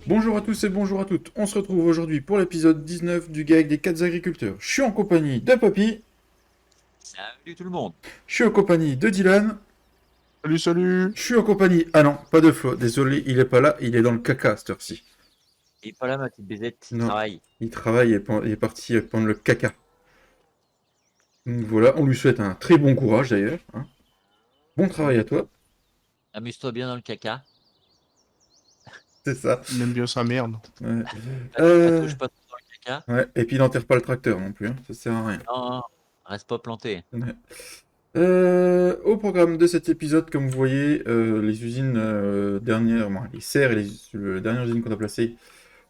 Bonjour à tous et bonjour à toutes. On se retrouve aujourd'hui pour l'épisode 19 du Gag des 4 agriculteurs. Je suis en compagnie de Papy, Salut tout le monde. je suis en compagnie de Dylan, Salut, salut! je suis en compagnie... Ah non, pas de Flo, désolé, il est pas là, il est dans le caca à cette heure-ci. Il est pas là, ma petite Bézette, il Non, travaille. il travaille et il est parti prendre le caca. Donc voilà, on lui souhaite un très bon courage d'ailleurs, hein. Bon travail à toi, Amuse-toi bien dans le caca. c'est ça. Il aime bien sa merde. Ouais. Pas Euh, touche pas trop dans le caca. ouais. Et puis n'enterre pas le tracteur non plus, hein. Ça sert à rien. Non, non, reste pas planté. Ouais. Au programme de cet épisode, comme vous voyez, les usines dernières, bon, les serres et les dernières usines qu'on a placées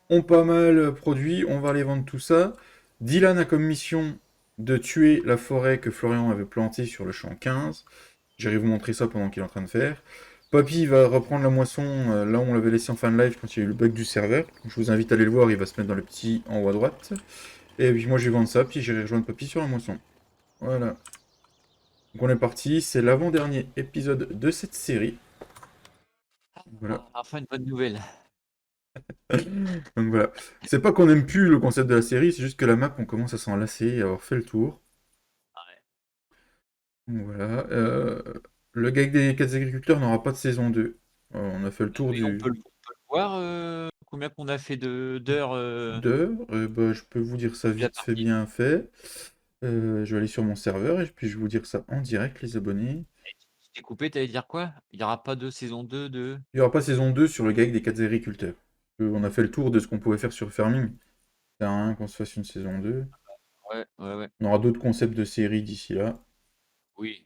ont pas mal produit. On va aller vendre tout ça. Dylan a comme mission de tuer la forêt que Florian avait plantée sur le champ 15. J'irai vous montrer ça pendant qu'il est en train de faire. Papy va reprendre la moisson là où on l'avait laissé en fin de live quand il y a eu le bug du serveur. Donc, je vous invite à aller le voir, il va se mettre dans le petit en haut à droite. Et puis moi je vais vendre ça, puis j'irai rejoindre Papy sur la moisson. Voilà. Donc on est parti, c'est l'avant-dernier épisode de cette série. Voilà. Enfin une bonne nouvelle. Donc voilà. C'est pas qu'on aime plus le concept de la série, c'est juste que la map, on commence à s'en lasser et à avoir fait le tour. Ouais. Donc voilà. Le gag des 4 agriculteurs n'aura pas de saison 2. On a fait le tour Mais on du peut le voir, combien qu'on a fait d'heures d'heure. Bah, je peux vous dire ça depuis la vite fait partie. bien fait. Je vais aller sur mon serveur et puis je vais vous dire ça en direct, les abonnés. Tu t'es coupé, t'allais dire quoi? Il n'y aura pas de saison 2 de... Il n'y aura pas saison 2 sur le gag des 4 agriculteurs. On a fait le tour de ce qu'on pouvait faire sur Farming. Ça sert à rien qu'on se fasse une saison 2. Ouais, ouais, ouais. On aura d'autres concepts de séries d'ici là. Oui,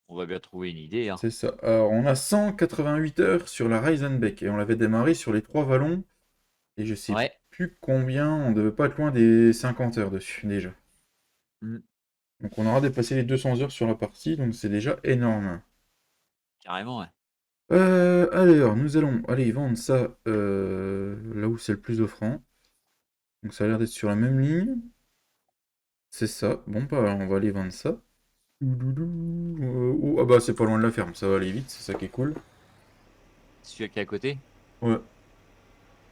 on va bien trouver une idée, hein. C'est ça. Alors, on a 188 heures sur la Reisenbeck et on l'avait démarré sur les 3 vallons. Et je sais Ouais. plus combien, on devait pas être loin des 50 heures dessus déjà. Mm, Donc on aura dépassé les 200 heures sur la partie, donc c'est déjà énorme. carrément, ouais. Alors, nous allons aller vendre ça là où c'est le plus offrant. Donc ça a l'air d'être sur la même ligne. C'est ça. Bon, bah on va aller vendre ça. Doudoudou. Oh, ah bah c'est pas loin de la ferme, ça va aller vite, c'est ça qui est cool. Celui qui est à côté? Ouais.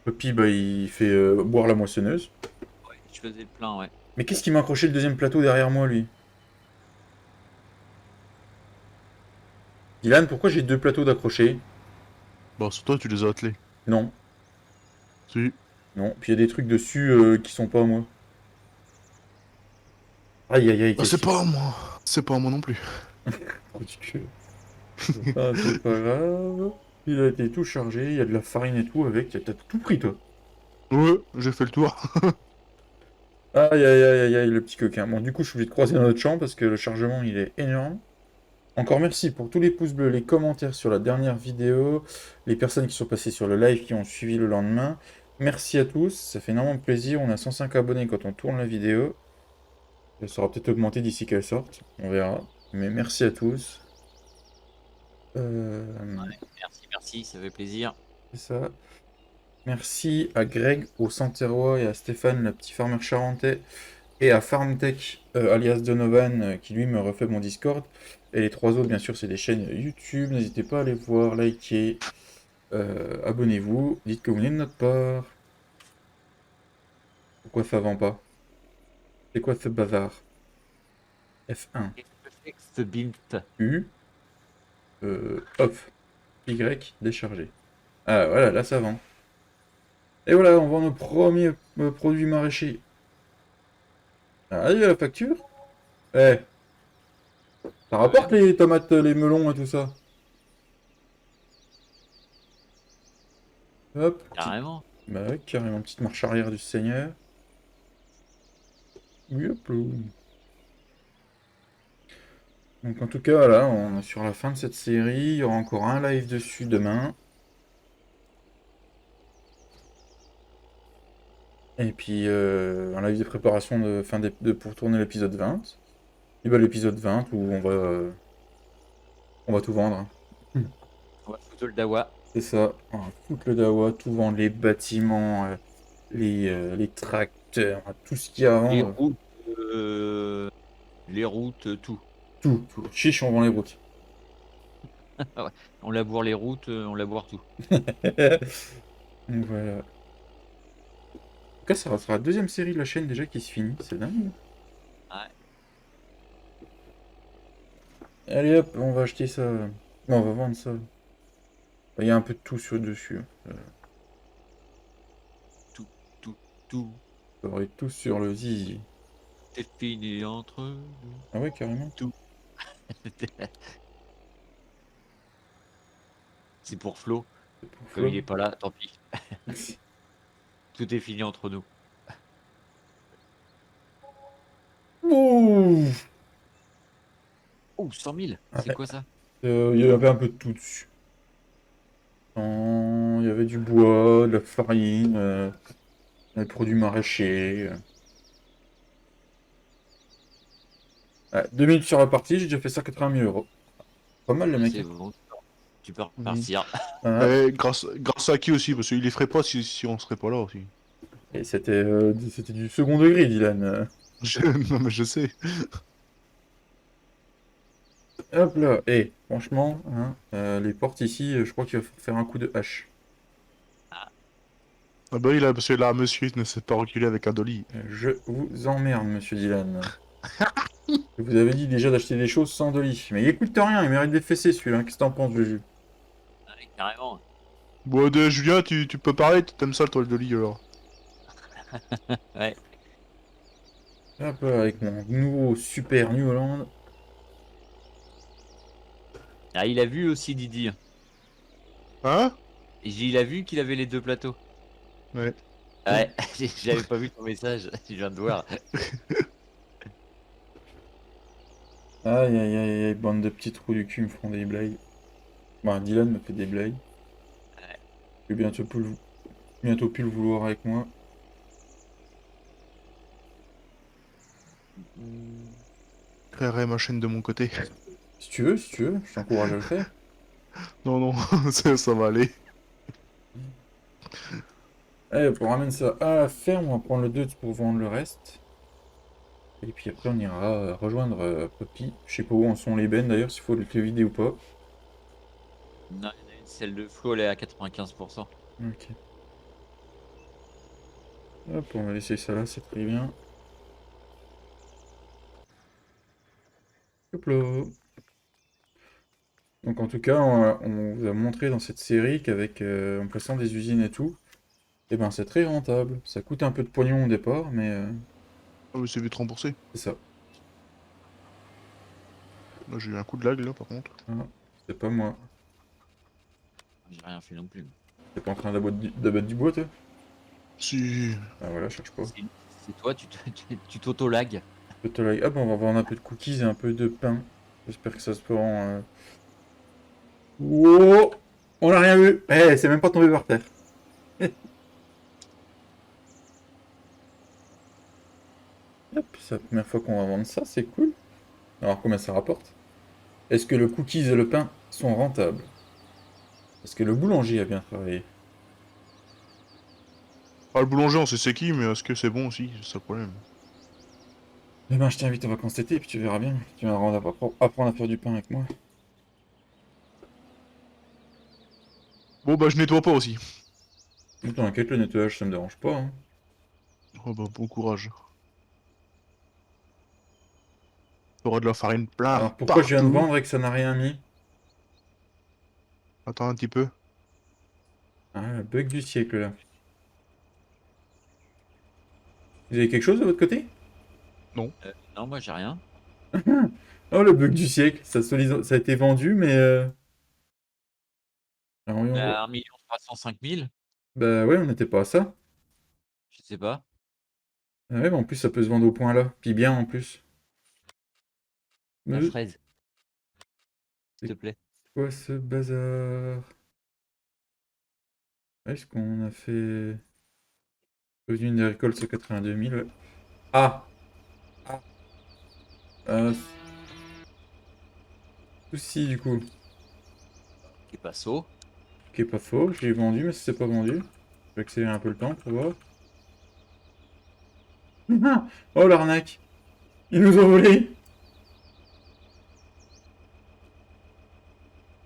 Et puis bah il fait boire la moissonneuse. Ouais, je faisais le plein, ouais. Mais qu'est-ce qui m'a accroché le deuxième plateau derrière moi, lui? Dylan, pourquoi j'ai deux plateaux d'accrochés? Bon, sur toi, tu les as attelés. Non, Si. non. Puis il y a des trucs dessus qui sont pas à moi. Aïe aïe aïe, Bah, qu'est-ce c'est qu'il... pas à moi. C'est pas à moi non plus. Ridicule. Ah, c'est pas grave. Il a été tout chargé, il y a de la farine et tout avec. T'as tout pris, toi. Ouais, j'ai fait le tour. Aïe aïe aïe aïe aïe, le petit coquin. Bon, du coup, je suis obligé de croiser dans notre champ parce que le chargement, il est énorme. Encore merci pour tous les pouces bleus, les commentaires sur la dernière vidéo, les personnes qui sont passées sur le live qui ont suivi le lendemain. Merci à tous, ça fait énormément plaisir. On a 105 abonnés quand on tourne la vidéo. Ça sera peut-être augmenté d'ici qu'elle sorte, on verra. Mais merci à tous. Merci, merci, ça fait plaisir. C'est ça. Merci à Greg, au Santerrois et à Stéphane, le petit farmer charentais, et à Farmtech, alias Donovan, qui lui me refait mon Discord. Et les trois autres, bien sûr, c'est des chaînes YouTube. N'hésitez pas à aller voir, liker, abonnez-vous, dites que vous venez de notre part. Pourquoi ça vend pas? C'est quoi ce bazar? F1, Ex build. U, off, Y, déchargé. Ah voilà, là ça vend. Et voilà, on vend nos premiers produits maraîchers. Ah, il y a la facture? Eh, ça rapporte les tomates, les melons et tout ça. Hop, petite... Carrément. Bah ouais, carrément, petite marche arrière du Seigneur. Hop là. Donc en tout cas, voilà, on est sur la fin de cette série. Il y aura encore un live dessus demain. Et puis un live de préparation de fin pour tourner l'épisode 20. Et bah l'épisode 20 où on va tout vendre, hein. On va foutre le dawa. C'est ça, on va foutre le dawa, tout vendre, les bâtiments, les tracteurs, tout ce qu'il y a à Les vendre. routes, tout. Tout, tout. Chiche, on vend les routes. Ouais. On laboure les routes, on laboure tout. Donc voilà. En tout cas, ça sera la deuxième série de la chaîne déjà qui se finit, c'est dingue. Ouais. Allez hop, on va acheter ça. Non, on va vendre ça. Il y a un peu de tout sur dessus. Tout, tout, tout. Ça aurait tout sur le zizi. C'est fini entre nous. Ah ouais, carrément. Tout. C'est pour Flo. C'est pour Comme il Flo. est pas là, tant pis. Tout est fini entre nous. Ouh. Oh, 100 000. C'est Ouais. quoi ça? Il y avait un peu de tout dessus. Il y avait du bois, de la farine, des produits maraîchers. Ouais, 2 minutes sur la partie, j'ai déjà fait ça 80 000 euros. Pas mal le mec. C'est bon. Tu peux Mhm. repartir. Ah, Et grâce à qui aussi? Parce qu'il les ferait pas si on serait pas là aussi. et c'était du second degré, Dylan. Non mais je sais. Hop là. Et franchement, hein, les portes ici, je crois qu'il va faire un coup de hache. Ah bah oui là, parce que là, monsieur il ne s'est pas reculé avec un dolly. Je vous emmerde, monsieur Dylan. Je vous avais dit déjà d'acheter des choses sans Dolly. Mais il écoute rien, il mérite des fessées celui-là. Qu'est-ce que t'en penses, Juju? Ouais, carrément. Bon, Julien, tu peux parler, t'aimes ça toi le dolly alors. Ouais. Hop là, avec mon nouveau Super New Holland. Ah, il a vu aussi Didi. Hein? Et il a vu qu'il avait les deux plateaux. Ouais. Ouais, j'avais pas vu ton message. Je viens de voir. Aïe aïe aïe aïe, bande de petits trous du cul me font des blagues. Bah, Dylan me fait des blagues. Je vais bientôt plus le vouloir avec moi. Créerai ma chaîne de mon côté. Si tu veux, je t'encourage à le faire. Non, non, ça va aller. Allez, on ramène ça à la ferme, on va prendre le 2 pour vendre le reste. Et puis après, on ira rejoindre Poppy. Je sais pas où en sont les bennes d'ailleurs, s'il faut le vider ou pas. Non, il y en a une, celle de Flo, elle est à 95%. Ok. Hop, on va laisser ça là, c'est très bien. Hop là. Donc en tout cas, on vous a montré dans cette série qu'avec en plaçant des usines et tout, eh ben c'est très rentable. Ça coûte un peu de pognon au départ, mais Ah oui, c'est vite remboursé. c'est ça. Là, j'ai eu un coup de lag là par contre. Ah, c'est pas moi. J'ai rien fait non plus. T'es pas en train d'abattre du bois, toi? Si. Ah voilà, cherche pas. C'est toi, tu t'auto-lag. Ah bon, on va vendre un peu de cookies et un peu de pain. J'espère que ça se rend. Wow! On a rien vu! Eh, c'est même pas tombé par terre. Hop, c'est la première fois qu'on va vendre ça, c'est cool. Alors combien ça rapporte? Est-ce que le cookies et le pain sont rentables? Est-ce que le boulanger a bien travaillé? Ah, le boulanger, on sait c'est qui, mais est-ce que c'est bon aussi? C'est ça le problème. Eh ben, je t'invite aux vacances d'été, puis tu verras bien. Tu vas apprendre à faire du pain avec moi. Bon, bah, je nettoie pas aussi. T'inquiète, le nettoyage, ça me dérange pas, hein. Oh, bah, bon courage. T'auras de la farine plein Alors pourquoi je viens de partout. vendre et que ça n'a rien mis? Attends un petit peu. Ah, le bug du siècle, là. Vous avez quelque chose de votre côté? Non. Non, moi j'ai rien. Oh, le bug du siècle. Ça a été vendu, mais... alors, On est voyons voir. à 1 305 000. Bah ouais, on n'était pas à ça. Je sais pas. Ah ouais, mais en plus, ça peut se vendre au point là. Puis bien, en plus. La Mais fraise, s'il c'est te plaît. quoi ce bazar? Est-ce qu'on a fait... Revenu des récoltes, c'est 82 000, ouais. Ah! Ah! Souci, du coup. Qui est pas saut. Qui est pas faux, je l'ai vendu, mais c'est pas vendu. Je vais accélérer un peu le temps pour voir. Oh l'arnaque! Ils nous ont volé!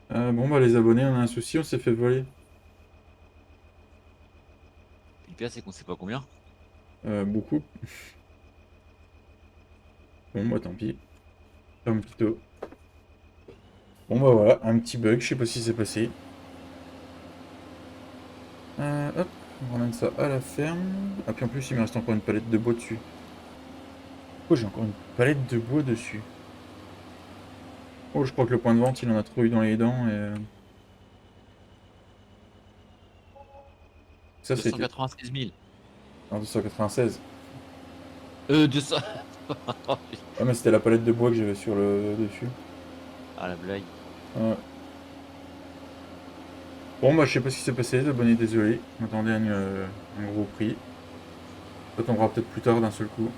Bon bah les abonnés, on a un souci, on s'est fait voler. Le pire, c'est qu'on sait pas combien. Beaucoup. Bon, bah tant pis. Un petit taux. Bon, bah voilà, un petit bug, je sais pas si c'est passé. Hop, on ramène ça à la ferme. Ah, puis en plus, il me reste encore une palette de bois dessus. Oh, j'ai encore une palette de bois dessus. Oh, je crois que le point de vente, il en a trop eu dans les dents et... Ça, c'était... 296 000. En 296. 200. Ah, mais c'était la palette de bois que j'avais sur le dessus. Ah, la blague. Ouais. Bon, bah, je sais pas ce qui s'est passé, les abonnés, désolé. Je m'attendais à un gros prix. Ça tombera peut-être plus tard d'un seul coup.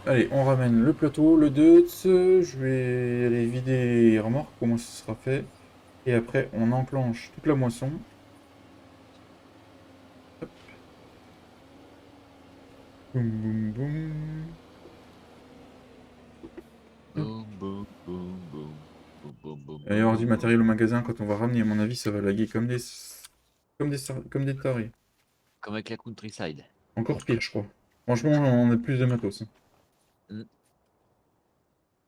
Allez, on ramène le plateau, le deutz. Je vais aller vider les remorques, comment ça sera fait. Et après, on enclenche toute la moisson. Hop. Boum, boum, boum. Boum, boum, boum, boum. Boum, boum, boum, Il va y avoir du boum, matériel au magasin quand on va ramener, à mon avis, ça va laguer comme des tarés. comme avec la Countryside. Encore pire, je crois. Franchement, on a plus de matos. Mm.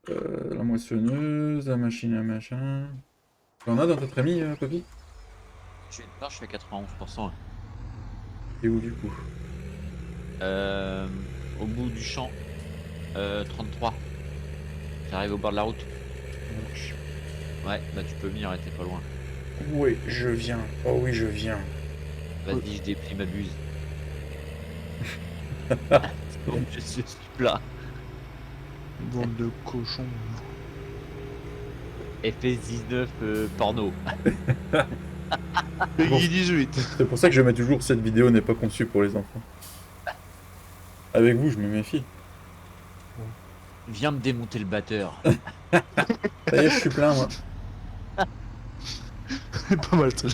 La moissonneuse, la machine à machin. T'en as dans ta famille, Papy? Je suis je suis à 91%. Et où du coup? Au bout du champ. 33. J'arrive au bord de la route. Ouais, bah tu peux venir, t'es pas loin. Oui, je viens. Oh oui, je viens. Vas-y, je déplie ma buse. Donc je suis plat. Bande de cochons. FS19 porno. Peggy 18. C'est pour ça que je mets toujours cette vidéo n'est pas conçue pour les enfants. Avec vous, je me méfie. Viens me démonter le batteur. Ça y est, je suis plein, moi. Pas mal, ça.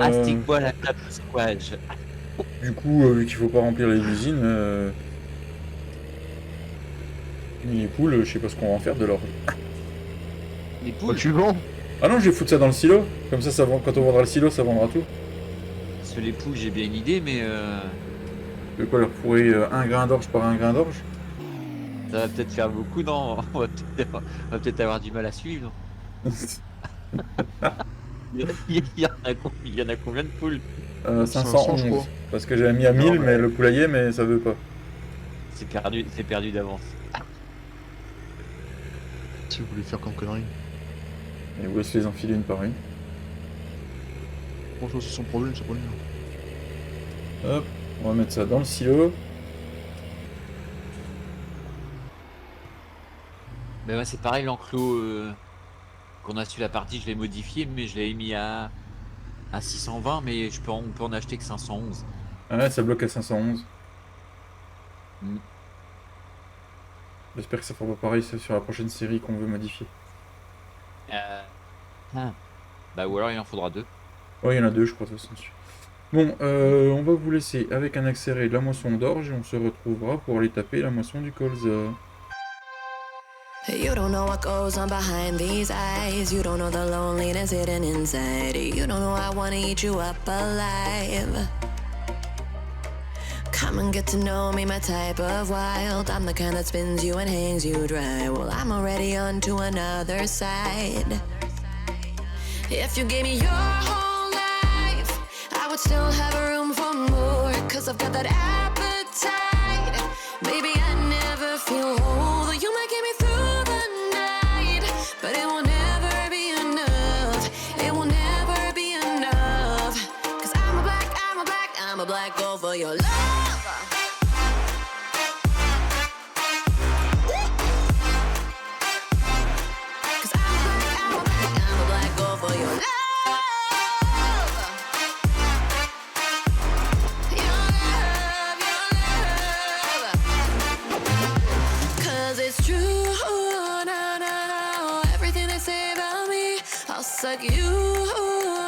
Astique-moi la table de squash. Du coup, vu qu'il faut pas remplir les usines, les poules, je sais pas ce qu'on va en faire de leur... Les Bah, poules. tu vends. Ah non, je vais foutre ça dans le silo. Comme ça vend... quand on vendra le silo, ça vendra tout. Sur les poules, j'ai bien une idée, mais De quoi leur fourrer un grain d'orge par un grain d'orge? ça va peut-être faire beaucoup, non? On va peut-être avoir du mal à suivre. Il y en a combien de poules? 500, je 511. crois. Parce que j'avais mis à 1000, Non, mais- mais le poulailler, mais ça veut pas. C'est perdu d'avance. Si vous voulez faire comme connerie. Et vous laissez les enfiler une par une. Franchement, c'est son problème, c'est pas le mien. Hop, on va mettre ça dans le silo. Mais ouais, c'est pareil, l'enclos qu'on a su la partie, je l'ai modifié, mais je l'ai mis à 620, mais on peut en acheter que 511. Ah ouais, ça bloque à 511. Mm. J'espère que ça fera pas pareil sur la prochaine série qu'on veut modifier. Bah ou alors il en faudra 2. Ouais, il y en a 2, je crois, de toute façon. Bon, on va vous laisser avec un accéléré de la moisson d'orge et on se retrouvera pour aller taper la moisson du colza. You don't know what goes on behind these eyes. You don't know the loneliness hidden inside. You don't know I wanna eat you up alive. Come and get to know me, my type of wild. I'm the kind that spins you and hangs you dry. Well, I'm already on to another side. If you gave me your whole life, I would still have room for more. Cause I've got that appetite. Baby, I never feel whole. Though you might get me through the night, but it will never be enough. It will never be enough. Cause I'm a black girl for your love. Cause I'm a black girl for your love. Cause it's true, no, no, no. Everything they say about me, I'll suck you,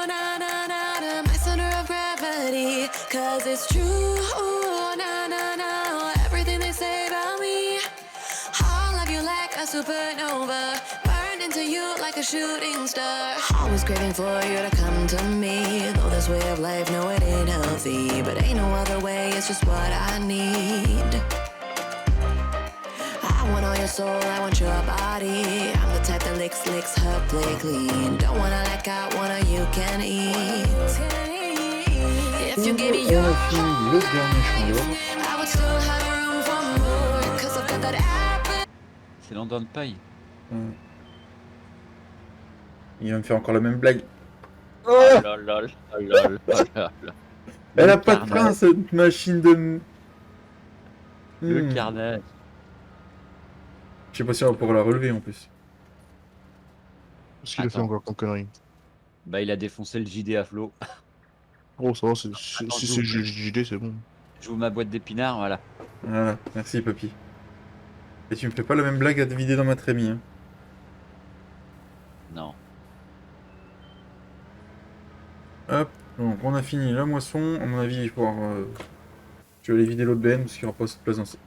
no, no, no, to my center of gravity. Cause it's true, no, no, no. Everything they say about me, I'll love you like a supernova, burned into you like a shooting star. Always craving for you to come to me. Though this way of life, no, it ain't healthy. But ain't no other way, it's just what I need. I want all your soul, I want your body. I'm the type that licks her play clean. Don't wanna let out, one of you can eat. If you gave me On your a fini le dernier champ d'or. I would still have room for more. Cause I've got that appetite. C'est l'endroit de paille. Il va me faire encore la même blague. Oh là là là là là là là. Elle Le a pas de carnage. frein, cette machine de... Le Hmm. carnage. Je sais pas si on va pouvoir la relever en plus. Qu'est-ce qu'il a fait Attends. encore comme connerie? Bah il a défoncé le JD à flot. Oh, ça va, si Attends, c'est j'ouvre. JD, c'est bon. J'ouvre ma boîte d'épinards, voilà. Voilà, merci papy. Et tu me fais pas la même blague à te vider dans ma trémie. Hein. Non. Hop, donc on a fini la moisson. À mon avis, il faut avoir... Je vais aller vider l'autre benne parce qu'il n'y aura pas cette place dans ça.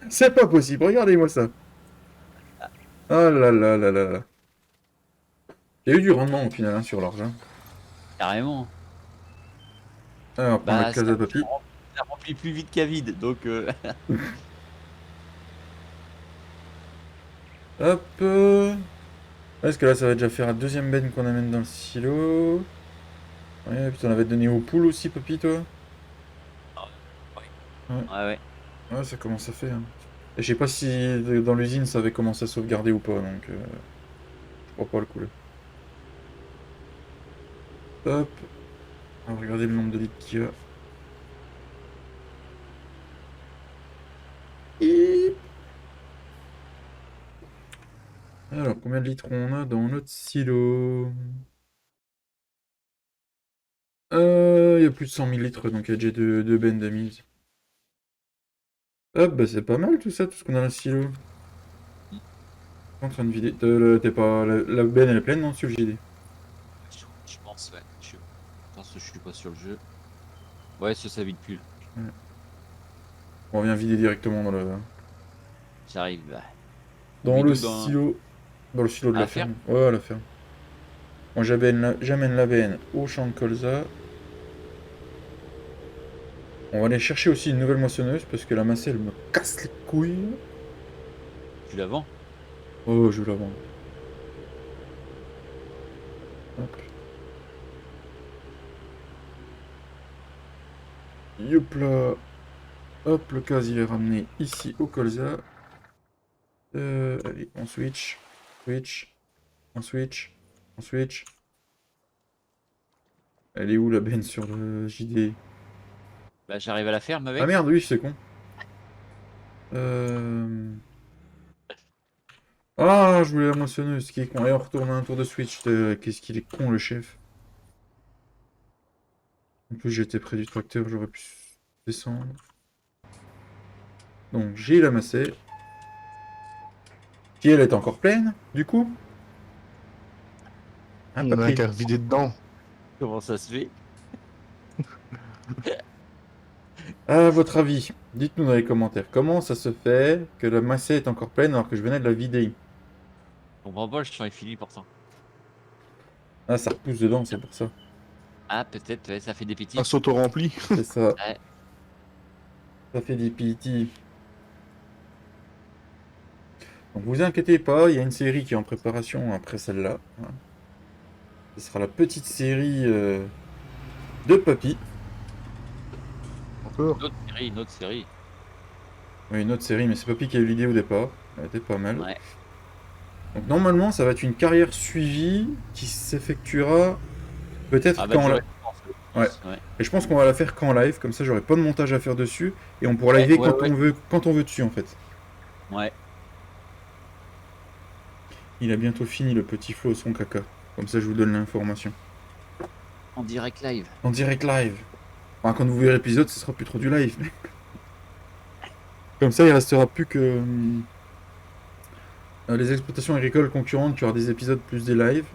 C'est pas possible, regardez-moi ça. Ah là là là là là. Il y a eu du rendement au final hein, sur l'argent. Carrément. Alors, on prend la case à papy. Ça remplit plus vite qu'à vide, donc Hop. Est-ce que là, ça va déjà faire la deuxième benne qu'on amène dans le silo. Ouais, putain, on avait donné aux poules aussi, papy, toi. ouais. Ouais, ça commence à faire. Hein. Et je sais pas si dans l'usine, ça avait commencé à sauvegarder ou pas, donc... je crois pas le coup, là. Hop. On va regarder le nombre de litres qu'il y a. Et... Alors, combien de litres on a dans notre silo? Il y a plus de 100 000 litres, donc il y a déjà deux bennes d'amis. Hop, bah c'est pas mal tout ça, tout ce qu'on a dans le silo. En train de vider. T'es pas... La benne elle est pleine, non, sur le JD? Je pense, ouais. Attends, je suis pas sur le jeu. Ouais, ça vide plus. On vient vider directement dans le... J'arrive, bah. Dans Vide le où, dans- silo. Dans le silo de À la la ferme. Ouais, à la ferme. Moi j'amène la benne au champ de colza. On va aller chercher aussi une nouvelle moissonneuse parce que la massée elle me casse les couilles. Tu la vends? Oh, je vais la vendre. Hop. Yop là. Hop, le casier est ramené ici au colza. Allez, on switch. On switch. Elle est où la benne sur le JD? Bah, j'arrive à la ferme avec. Ah merde, oui, c'est con. Ah, je voulais la moissonneuse, qui est con. Allez, on retourne à un tour de switch. Qu'est-ce qu'il est con, le chef. En plus, j'étais près du tracteur, j'aurais pu descendre. Donc, j'ai la massée. Qui, elle est encore pleine, du coup. Ah, Il y en a un papy. qui a vidé dedans. Comment ça se fait? À votre avis, dites-nous dans les commentaires, comment ça se fait que la massée est encore pleine alors que je venais de la vider? Je comprends pas, le champ est fini pourtant. Ah, ça repousse dedans, c'est pour ça. Ah, peut-être, ouais, ça fait des petits. Un s'auto-rempli. C'est ça. Ouais. Ça fait des PT. Donc vous inquiétez pas, il y a une série qui est en préparation après celle-là. Hein. Ce sera la petite série de Papy. Encore. Une autre série. Oui, une autre série, mais c'est Papy qui a eu l'idée au départ. Elle était pas mal. Ouais. Donc normalement, ça va être une carrière suivie qui s'effectuera peut-être Ah bah, quand... tu la- ouais. Et je pense qu'on va la faire qu'en live, comme ça j'aurai pas de montage à faire dessus. Et on pourra Ouais, liver ouais, quand ouais. on veut dessus en fait. Ouais. Il a bientôt fini le petit Flo son caca. Comme ça je vous donne l'information. En direct live. En direct live. Enfin, quand vous verrez l'épisode, ce sera plus trop du live. Comme ça, il restera plus que les exploitations agricoles concurrentes, qui aura des épisodes plus des lives.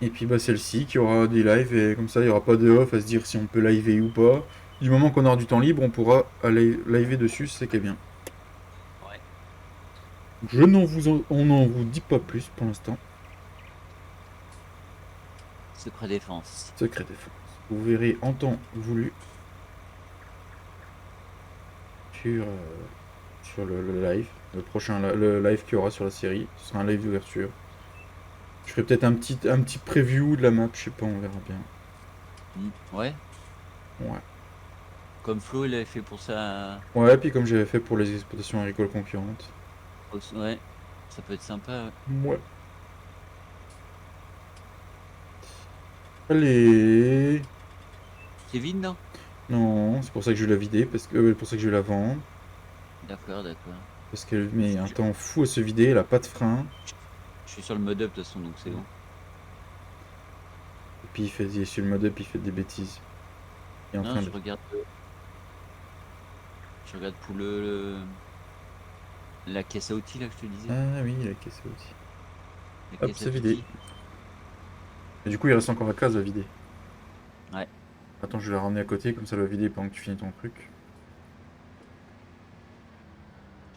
Et puis bah celle-ci qui aura des lives et comme ça il n'y aura pas de off à se dire si on peut liver ou pas. Du moment qu'on aura du temps libre, on pourra aller liver dessus, c'est qui est bien. Ouais. On n'en vous dit pas plus pour l'instant. Secret défense. Secret défense. Vous verrez en temps voulu sur, sur le live. Le prochain le live qu'il y aura sur la série. Ce sera un live d'ouverture. Je ferai peut-être un petit preview de la map, je sais pas, on verra bien. Ouais, Ouais. comme Flo il avait fait pour ça. Ouais, puis comme j'avais fait pour les exploitations agricoles concurrentes. Ouais, ça peut être sympa. Ouais. Ouais. Allez. Kevin, non? Non, c'est pour ça que je vais la vider, parce que pour ça que je vais la vendre. D'accord, d'accord. Parce qu'elle met un temps fou à se vider, elle a pas de frein. Je suis sur le mode up de toute façon, donc c'est bon. Et puis il est sur le mode up, il fait des bêtises. Il est en Non, train je de... regarde. Je regarde pour la caisse à outils là que je te disais. Ah oui, il a caissé aussi. La Hop, caisse à c'est vidé. outils. Et du coup, il reste encore la case à vider. Ouais. Attends, je vais la ramener à côté, comme ça elle va vider pendant que tu finis ton truc.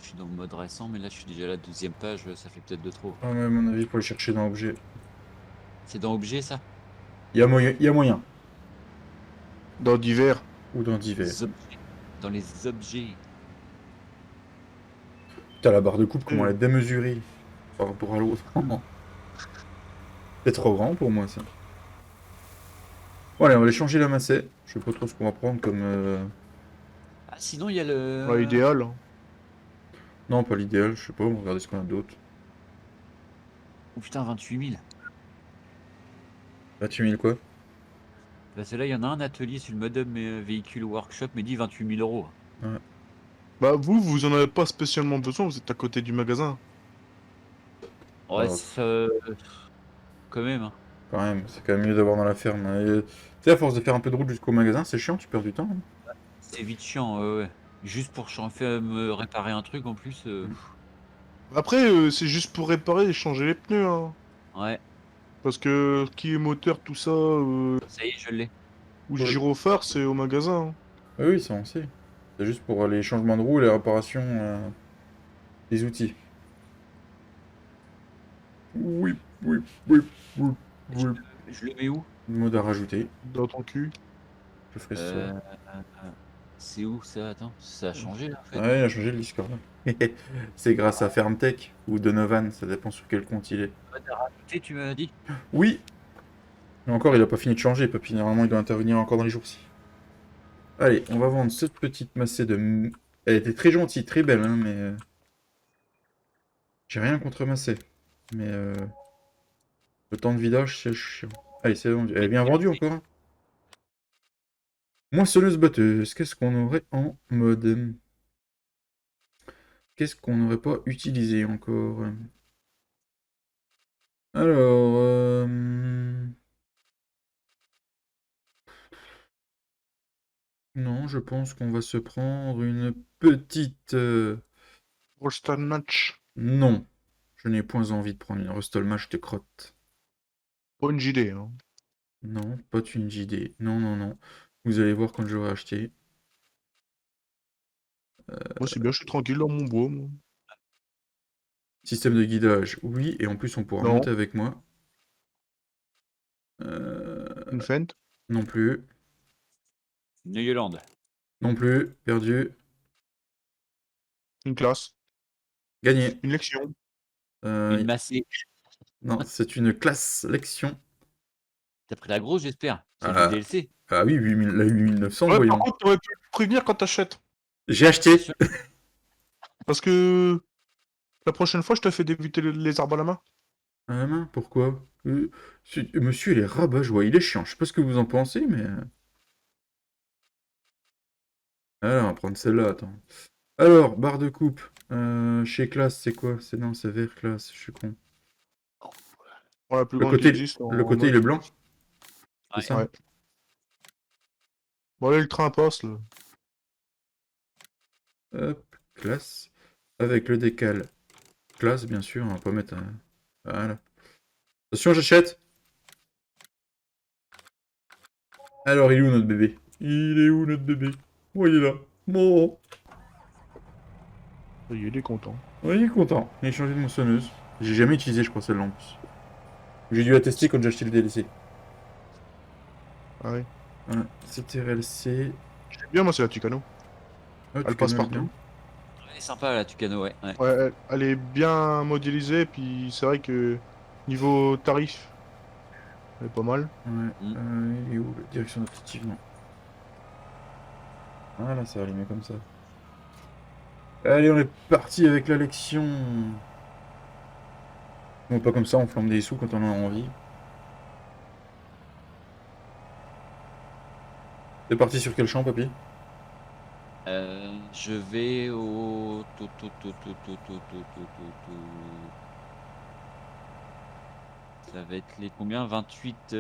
Je suis dans le mode récent, mais là je suis déjà à la 12e page, ça fait peut-être de trop. Ah, mais à mon avis, il faut le chercher dans objet. C'est dans objet ça? Il y a moyen, il y a moyen. Dans divers. Ou dans divers. Les objets. Dans les objets. Putain, la barre de coupe, comment elle est démesurée par rapport à l'autre. C'est trop grand pour moi, ça. Bon, allez, on va aller changer la macette. Je sais pas trop ce qu'on va prendre comme... Ah, sinon il y a le. Ouais, idéal. Hein. Non, pas l'idéal, je sais pas, on va regarder ce qu'on a d'autre. Oh putain, 28 000. Là, tu mets quoi? Bah, c'est là, il y en a un atelier sur le mode up véhicule workshop, mais dit 28 000 euros. Ouais. Bah vous en avez pas spécialement besoin, vous êtes à côté du magasin. Ouais, Ah, quand même. Hein. quand même, c'est quand même mieux d'avoir dans la ferme. Et, tu sais, à force de faire un peu de route jusqu'au magasin, c'est chiant, tu perds du temps. Hein. C'est vite chiant, ouais, ouais. Juste pour me réparer un truc en plus. Après, c'est juste pour réparer et changer les pneus. Hein. Ouais, Parce que qui est moteur, tout ça, ça y est, je l'ai. ou Ouais. gyrophare, c'est au magasin. Hein. Ah oui, ça on sait. C'est juste pour les changements de roue et les réparations des outils. Oui, oui, oui, oui, Je, oui. je le mets où? Mode à rajouter. Dans ton cul. Je ferai ce Euh, soir. c'est où ça? Attends, ça a changé là en fait. Ouais, il a changé le Discord. C'est grâce à Fermtech ou Donovan, ça dépend sur quel compte il est. Tu m'as dit? Oui! Mais encore, il a pas fini de changer, Papy. Normalement, il doit intervenir encore dans les jours-ci. Allez, on va vendre cette petite massée de... Elle était très gentille, très belle, hein, mais... J'ai rien contre massée. Mais le temps de vidage, c'est chiant. Allez, c'est vendu. Elle est bien vendue encore. Hein. Moissonneuse batteuse. Qu'est-ce qu'on aurait en mode? Qu'est-ce qu'on n'aurait pas utilisé encore? Alors... Non, je pense qu'on va se prendre une petite... Rollstar match. Non. Je n'ai point envie de prendre une Rustolmach de crotte. Pas une JD. Hein. Non, pas une JD. Non, non, non. Vous allez voir quand j'aurai acheté. Moi, c'est bien, je suis tranquille dans mon bois. Moi. Système de guidage, oui. Et en plus, on pourra Non. monter avec moi. Une fente. Non plus. New Yolande. Non plus. Perdu. Une classe. Gagné. Une lection. Une massée. Non, c'est une classe lection. T'as pris la grosse, j'espère. C'est du Ah, DLC. ah oui, 8000, la 8900, Ouais, voyons. par contre, t'aurais pu prévenir quand t'achètes. J'ai acheté. Sûr. Parce que la prochaine fois, je te fais débuter les arbres à la main. À la main, pourquoi? Monsieur, il est rabat-joie. Il est chiant. Je sais pas ce que vous en pensez, mais... Alors, on va prendre celle-là, attends. Alors, barre de coupe. Chez classe, c'est quoi? C'est non, c'est vert classe, je suis con. Pour la plus Le grande qui côté, existe. le En côté il mode. est blanc, c'est Ouais. ça? Ouais. Bon, allez, le train passe, là. Hop, classe. Avec le décal. Classe, bien sûr, on va pas mettre un... Voilà. Attention, j'achète. Alors, il est où notre bébé? Il est où notre bébé? Oh, il est là. Bon. Il est content. Oui, il est content. Il a changé de moissonneuse. J'ai jamais utilisé, je crois, celle-là en plus. J'ai dû la tester quand j'ai acheté le DLC. Ah ouais. Voilà, c'était RLC. J'aime bien, moi, c'est la Tucano. Ah, Elle passe partout. Elle est sympa la Tucano, ouais. Ouais, elle est bien modélisée, puis c'est vrai que niveau tarif, elle est pas mal. Ouais. Mm. Il est où la direction d'objectif? Non. Ah là, ça va allumer comme ça. Allez, on est parti avec l'élection. Bon, pas comme ça, on flambe des sous quand on en a envie. T'es parti sur quel champ, papy? Je vais au... Ça va être les combien? 28,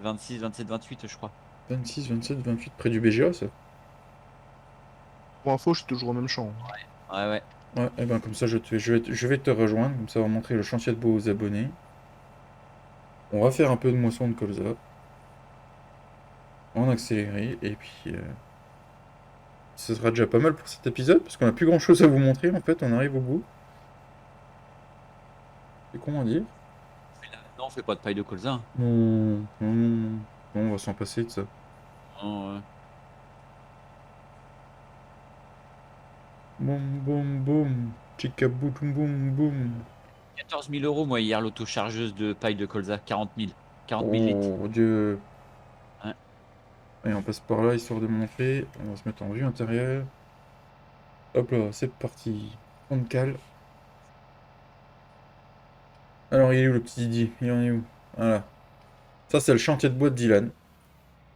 26, 27, 28 je crois. 26, 27, 28, près du BGA, ça? Pour info, je suis toujours au même champ. Ouais. Ouais, et ben comme ça, je vais te rejoindre. Comme ça, on va montrer le chantier de bois aux abonnés. On va faire un peu de moisson de colza. En accéléré. Et puis... ce sera déjà pas mal pour cet épisode. Parce qu'on a plus grand chose à vous montrer, en fait. On arrive au bout. C'est con à dire. Non, on fait pas de paille de colza. Non, on va s'en passer de ça. Non, ouais. Boum, boum, boum. Chica boum, boum, boum. 14 000 euros, moi, hier, l'autochargeuse de paille de colza. 40 000. 40 000 litres. Oh Dieu. Ouais. Allez, on passe par là, histoire de montrer. On va se mettre en vue intérieure. Hop là, c'est parti. On cale. Alors, il est où le petit Didier? Il en est où? Voilà. Ça, c'est le chantier de bois de Dylan.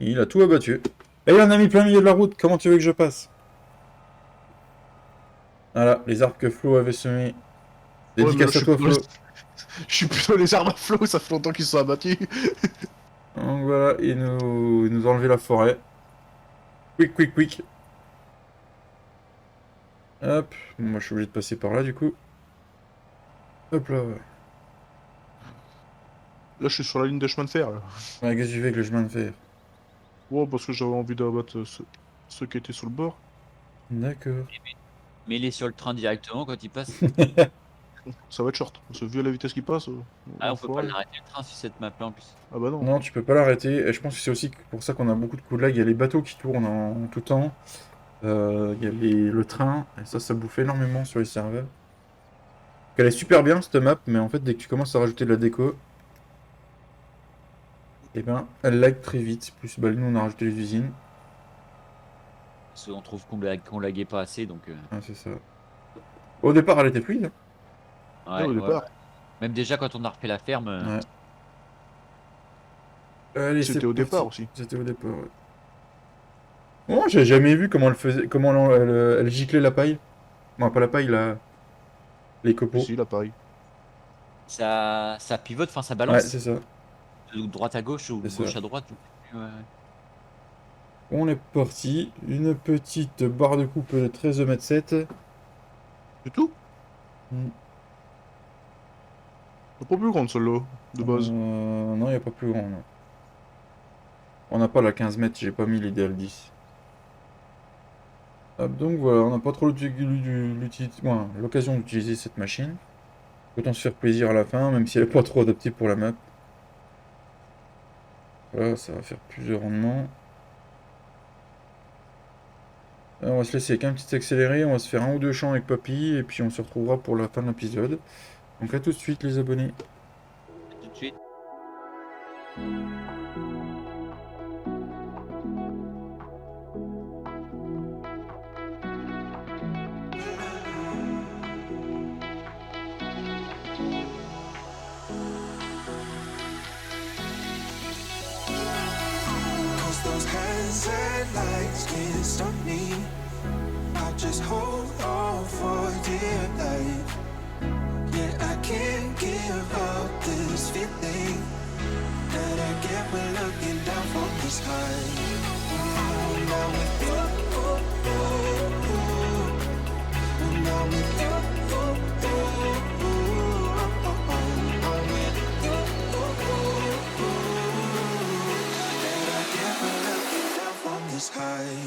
Il a tout abattu. Et il en a mis plein milieu de la route. Comment tu veux que je passe? Voilà, les arbres que Flo avait semés. Dédicace à toi, Flo. Je suis plus dans les arbres à Flo, ça fait longtemps qu'ils se sont abattus. Donc voilà, il nous a enlevé la forêt. Quick. Hop, moi je suis obligé de passer par là du coup. Hop là, ouais. Là, je suis sur la ligne de chemin de fer. Là. Ouais, qu'est-ce que tu fais avec le chemin de fer? Ouais, parce que j'avais envie d'abattre ceux qui étaient sur le bord. D'accord. Mets-les sur le train directement quand il passe. Ça va être short, parce que vu à la vitesse qu'il passe. On peut pas l'arrêter le train sur cette map là en plus. Ah bah non. Non, tu peux pas l'arrêter. Et je pense que c'est aussi pour ça qu'on a beaucoup de coups de lag. Il y a les bateaux qui tournent en tout temps. Il y a le train. Et ça bouffe énormément sur les serveurs. Elle est super bien cette map, mais en fait, dès que tu commences à rajouter de la déco, et ben, elle lag très vite. Plus, bah, nous, on a rajouté les usines. Parce qu'on trouve qu'on laguait pas assez, donc... Ah, c'est ça. Au départ, elle était fluide. Ouais, au départ. Même déjà, quand on a refait la ferme... Ouais. Allez, C'était au départ aussi. C'était au départ, ouais. Bon, j'ai jamais vu comment elle faisait, elle giclait la paille. Non, pas la paille, les copeaux. Si, là, pareil. Ça pivote, enfin ça Ouais, balance. c'est ça. De droite à gauche ou C'est gauche ça. à droite. Ouais. On est parti. Une petite barre de coupe de 13,7 m. C'est tout Mm. C'est pas plus grande celle-là, de base. Non, il n'y a pas plus grand, non. On n'a pas la 15 mètres, j'ai pas mis l'idéal 10. Hop, donc voilà, on n'a pas trop l'occasion d'utiliser cette machine. Autant se faire plaisir à la fin, même si elle n'est pas trop adaptée pour la map. Voilà, ça va faire plusieurs rendements. Alors, on va se laisser avec un petit accéléré, on va se faire un ou deux champs avec Papy, et puis on se retrouvera pour la fin de l'épisode. Donc à tout de suite les abonnés. Tout de suite. Those hands and lights can't stop me. I just hold on for dear life. Yeah, I can't give up this feeling that I get when looking down from the sky. Now with you, now with you, high.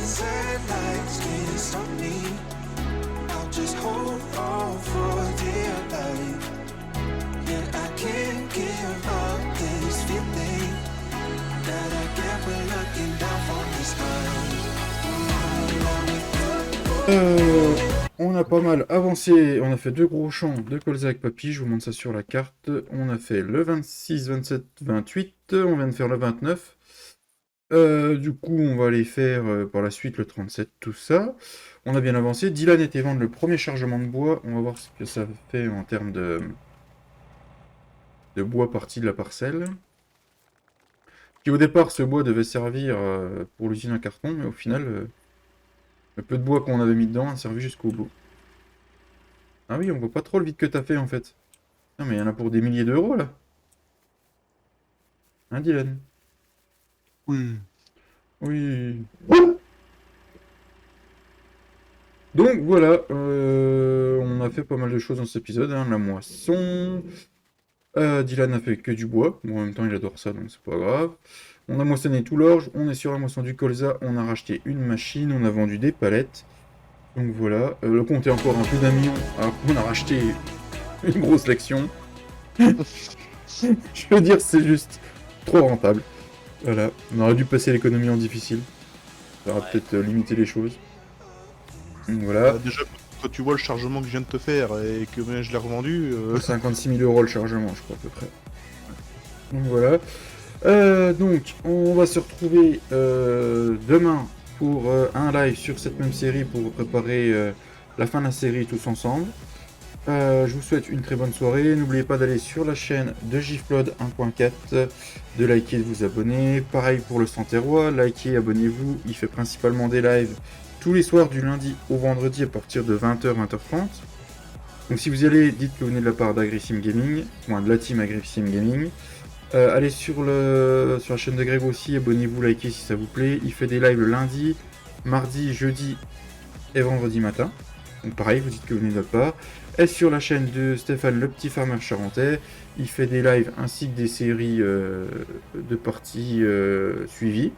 hands and lights can't stop me. I'll just hold on for dear life. Yeah, I can't give up this feeling that I get when looking down from the sky. On a pas mal avancé, on a fait 2 gros champs de colza avec papy, je vous montre ça sur la carte. On a fait le 26, 27, 28, on vient de faire le 29. Du coup, on va aller faire par la suite le 37, tout ça. On a bien avancé. Dylan était vendre le premier chargement de bois. On va voir ce que ça fait en termes de bois parti de la parcelle. Qui au départ, ce bois devait servir pour l'usine à carton, mais au final, le peu de bois qu'on avait mis dedans a servi jusqu'au bout. Ah oui, on voit pas trop le vide que t'as fait en fait. Non, mais il y en a pour des milliers d'euros là. Hein, Dylan? Oui. Oui. Donc voilà, on a fait pas mal de choses dans cet épisode, hein. La moisson. Dylan a fait que du bois. Bon, en même temps, il adore ça, donc c'est pas grave. On a moissonné tout l'orge. On est sur la moisson du colza. On a racheté une machine. On a vendu des palettes. Donc voilà. Le compte est encore un peu d'un million. Alors qu'on a racheté une grosse section. Je veux dire, c'est juste trop rentable. Voilà. On aurait dû passer l'économie en difficile. Ça aurait peut-être limité les choses. Donc voilà. Déjà, quand tu vois le chargement que je viens de te faire et que je l'ai revendu... 56 000 € le chargement, je crois, à peu près. Donc voilà. Donc, on va se retrouver demain pour un live sur cette même série pour préparer la fin de la série tous ensemble. Je vous souhaite une très bonne soirée. N'oubliez pas d'aller sur la chaîne de Giflod 1.4, de liker et de vous abonner. Pareil pour le Santerrois, likez, abonnez-vous. Il fait principalement des lives tous les soirs du lundi au vendredi à partir de 20h, 20h30. Donc si vous y allez, dites que vous venez de la part d'Agrissim Gaming, enfin de la team Agrissim Gaming. Allez sur la chaîne de Greg aussi, abonnez-vous, likez si ça vous plaît. Il fait des lives le lundi, mardi, jeudi et vendredi matin. Donc pareil, vous dites que vous venez de notre part. Et sur la chaîne de Stéphane, le petit farmer charentais, il fait des lives ainsi que des séries de parties suivies.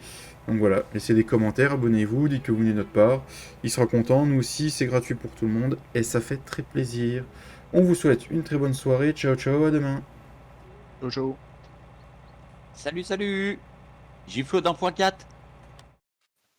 Donc voilà, laissez des commentaires, abonnez-vous, dites que vous venez de notre part. Il sera content, nous aussi, c'est gratuit pour tout le monde et ça fait très plaisir. On vous souhaite une très bonne soirée, ciao ciao, à demain. Ciao. Salut, salut. Giflo d'un point 4.